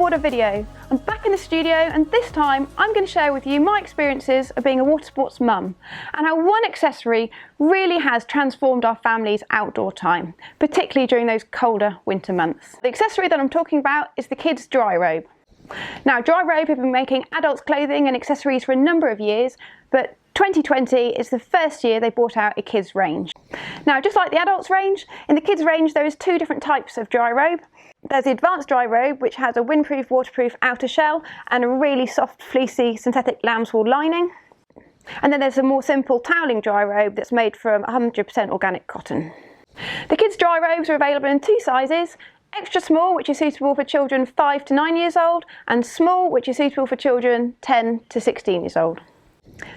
SUPboarder video. I'm back in the studio and this time I'm going to share with you my experiences of being a water sports mum and how one accessory really has transformed our family's outdoor time, particularly during those colder winter months. The accessory that I'm talking about is the kids' Dryrobe. Now, Dryrobe have been making adults clothing and accessories for a number of years, but 2020 is the first year they brought out a kids range. Now, just like the adults range, in the kids range there is two different types of Dryrobe. There's the advanced Dryrobe, which has a windproof, waterproof outer shell and a really soft, fleecy synthetic lambswool lining. And then there's a more simple toweling Dryrobe that's made from 100% organic cotton. The kids' Dryrobes are available in two sizes: extra small, which is suitable for children 5 to 9 years old, and small, which is suitable for children 10 to 16 years old.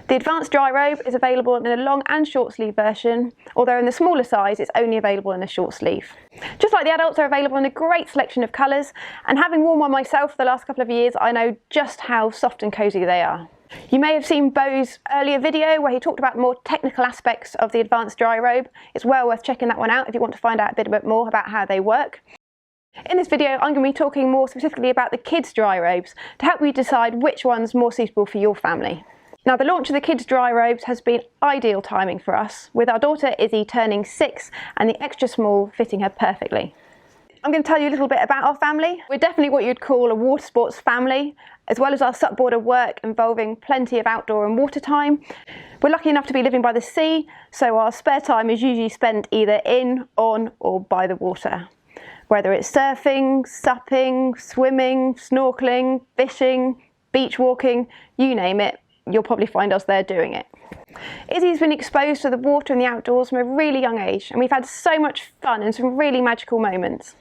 The advanced Dryrobe is available in a long and short sleeve version, although in the smaller size it's only available in a short sleeve. Just like the adults, are available in a great selection of colours, and having worn one myself for the last couple of years, I know just how soft and cosy they are. You may have seen Bo's earlier video where he talked about more technical aspects of the advanced Dryrobe. It's well worth checking that one out if you want to find out a bit more about how they work. In this video I'm going to be talking more specifically about the kids' Dryrobes to help you decide which one's more suitable for your family. Now, the launch of the kids' Dryrobes has been ideal timing for us, with our daughter Izzy turning 6 and the extra small fitting her perfectly. I'm going to tell you a little bit about our family. We're definitely what you'd call a water sports family, as well as our SUPboarder work involving plenty of outdoor and water time. We're lucky enough to be living by the sea, so our spare time is usually spent either in, on or by the water. Whether it's surfing, supping, swimming, snorkeling, fishing, beach walking, you name it, you'll probably find us there doing it. Izzy's been exposed to the water and the outdoors from a really young age, and we've had so much fun and some really magical moments.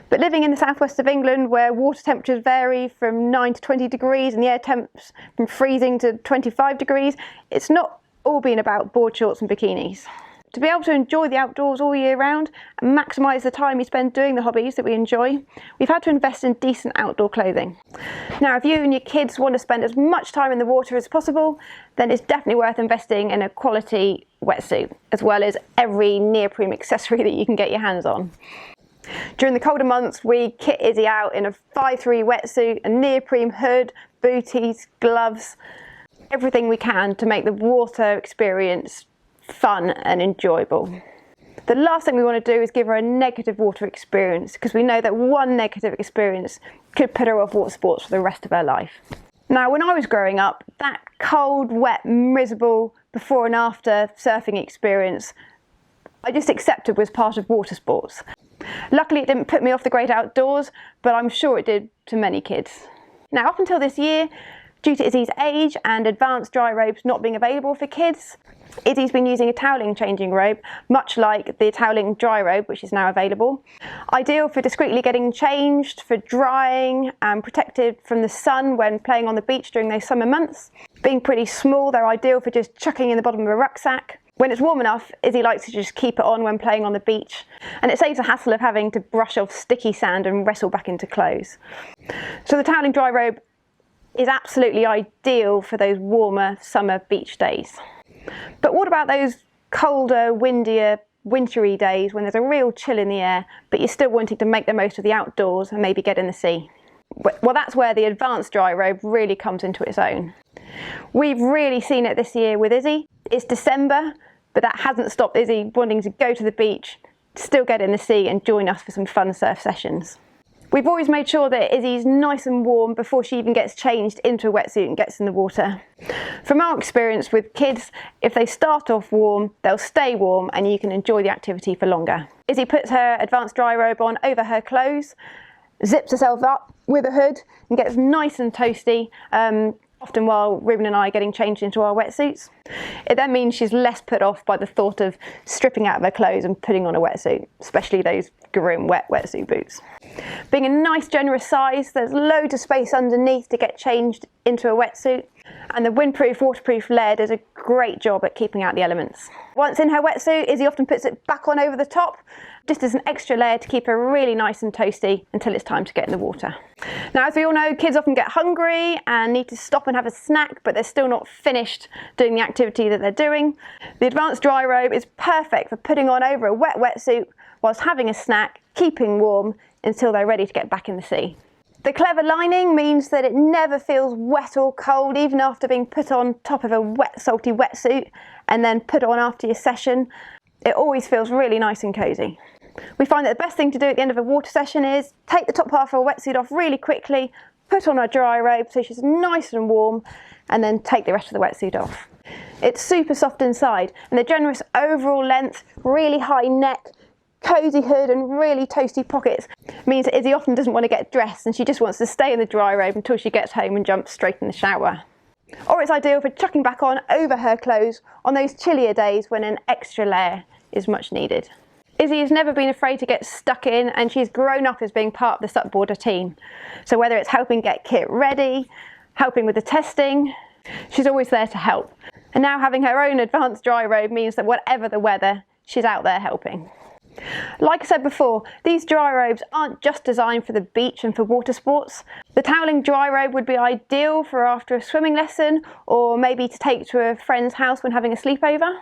But living in the southwest of England, where water temperatures vary from 9 to 20 degrees and the air temps from freezing to 25 degrees, it's not all been about board shorts and bikinis. To be able to enjoy the outdoors all year round and maximise the time we spend doing the hobbies that we enjoy, we've had to invest in decent outdoor clothing. Now, if you and your kids want to spend as much time in the water as possible, then it's definitely worth investing in a quality wetsuit, as well as every neoprene accessory that you can get your hands on. During the colder months, we kit Izzy out in a 5-3 wetsuit, a neoprene hood, booties, gloves, everything we can to make the water experience fun and enjoyable. The last thing we want to do is give her a negative water experience, because we know that one negative experience could put her off water sports for the rest of her life. Now, when I was growing up, that cold, wet, miserable before and after surfing experience I just accepted was part of water sports. Luckily it didn't put me off the great outdoors, but I'm sure it did to many kids. Now, up until this year, due to Izzy's age and advanced Dryrobes not being available for kids, Izzy's been using a toweling changing robe, much like the toweling Dryrobe, which is now available. Ideal for discreetly getting changed, for drying and protected from the sun when playing on the beach during those summer months. Being pretty small, they're ideal for just chucking in the bottom of a rucksack. When it's warm enough, Izzy likes to just keep it on when playing on the beach, and it saves the hassle of having to brush off sticky sand and wrestle back into clothes. So the toweling Dryrobe is absolutely ideal for those warmer summer beach days. But what about those colder, windier, wintry days when there's a real chill in the air, but you're still wanting to make the most of the outdoors and maybe get in the sea? Well, that's where the advanced Dryrobe really comes into its own. We've really seen it this year with Izzy. It's December, but that hasn't stopped Izzy wanting to go to the beach, still get in the sea and join us for some fun surf sessions. We've always made sure that Izzy's nice and warm before she even gets changed into a wetsuit and gets in the water. From our experience with kids, if they start off warm, they'll stay warm and you can enjoy the activity for longer. Izzy puts her advanced Dryrobe on over her clothes, zips herself up with a hood and gets nice and toasty, often while Ruben and I are getting changed into our wetsuits. It then means she's less put off by the thought of stripping out of her clothes and putting on a wetsuit, especially those grim wet wetsuit boots. Being a nice generous size, there's loads of space underneath to get changed into a wetsuit, and the windproof, waterproof layer does a great job at keeping out the elements. Once in her wetsuit, Izzy often puts it back on over the top, just as an extra layer to keep her really nice and toasty until it's time to get in the water. Now, as we all know, kids often get hungry and need to stop and have a snack, but they're still not finished doing the activity that they're doing. The advanced Dryrobe is perfect for putting on over a wet wetsuit whilst having a snack, keeping warm until they're ready to get back in the sea. The clever lining means that it never feels wet or cold, even after being put on top of a wet, salty wetsuit and then put on after your session. It always feels really nice and cosy. We find that the best thing to do at the end of a water session is take the top half of a wetsuit off really quickly, put on our dry robe so she's nice and warm, and then take the rest of the wetsuit off. It's super soft inside, and the generous overall length, really high neck, cosy hood and really toasty pockets means that Izzy often doesn't want to get dressed and she just wants to stay in the dry robe until she gets home and jumps straight in the shower. Or it's ideal for chucking back on over her clothes on those chillier days when an extra layer is much needed. Izzy has never been afraid to get stuck in, and she's grown up as being part of the SUPboarder team. So whether it's helping get kit ready, helping with the testing, she's always there to help. And now having her own advanced dry robe means that whatever the weather, she's out there helping. Like I said before, these dry robes aren't just designed for the beach and for water sports. The toweling dry robe would be ideal for after a swimming lesson, or maybe to take to a friend's house when having a sleepover.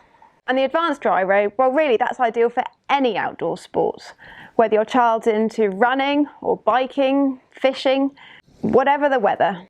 And the advanced dry robe, well really that's ideal for any outdoor sports. Whether your child's into running or biking, fishing, whatever the weather.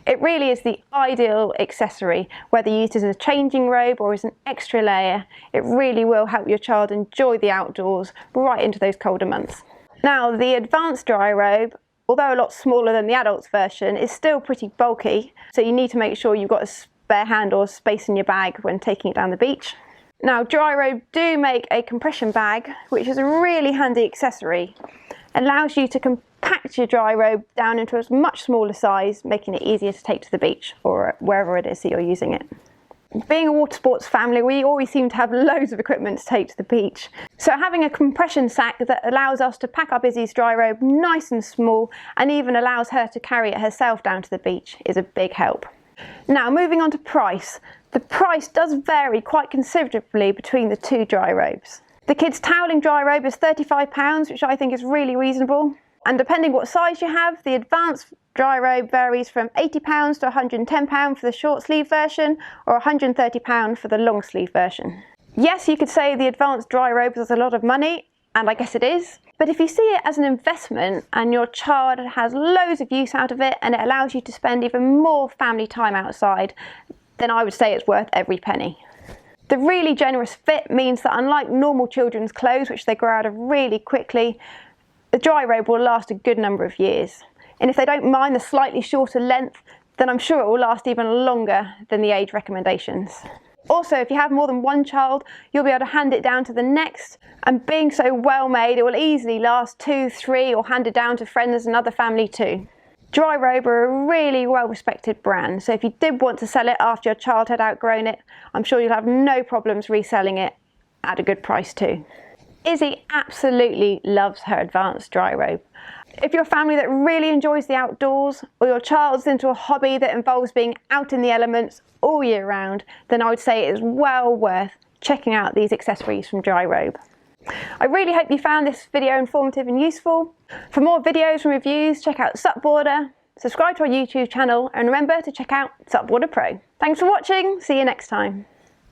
It really is the ideal accessory, whether used as a changing robe or as an extra layer. It really will help your child enjoy the outdoors right into those colder months. Now the advanced dry robe, although a lot smaller than the adults version, is still pretty bulky, so you need to make sure you've got a spare hand or space in your bag when taking it down the beach. Now Dryrobe do make a compression bag, which is a really handy accessory. It allows you to compact your dry robe down into a much smaller size, making it easier to take to the beach or wherever it is that you're using it. Being a water sports family, we always seem to have loads of equipment to take to the beach. So having a compression sack that allows us to pack up Izzy's dry robe nice and small and even allows her to carry it herself down to the beach is a big help. Now moving on to price. The price does vary quite considerably between the two dry robes. The kids' toweling dry robe is £35, which I think is really reasonable. And depending what size you have, the advanced dry robe varies from £80 to £110 for the short sleeve version, or £130 for the long sleeve version. Yes, you could say the advanced dry robe is a lot of money, and I guess it is. But if you see it as an investment and your child has loads of use out of it and it allows you to spend even more family time outside, then I would say it's worth every penny. The really generous fit means that unlike normal children's clothes, which they grow out of really quickly, the dry robe will last a good number of years. And if they don't mind the slightly shorter length, then I'm sure it will last even longer than the age recommendations. Also, if you have more than one child, you'll be able to hand it down to the next, and being so well made, it will easily last 2, 3, or hand it down to friends and other family too. Dryrobe are a really well respected brand, so if you did want to sell it after your child had outgrown it, I'm sure you'll have no problems reselling it at a good price too. Izzy absolutely loves her advanced Dryrobe. If you're a family that really enjoys the outdoors, or your child's into a hobby that involves being out in the elements all year round, then I would say it is well worth checking out these accessories from Dryrobe. I really hope you found this video informative and useful. For more videos and reviews, check out SUPboarder, subscribe to our YouTube channel, and remember to check out SUPboarder Pro. Thanks for watching, see you next time.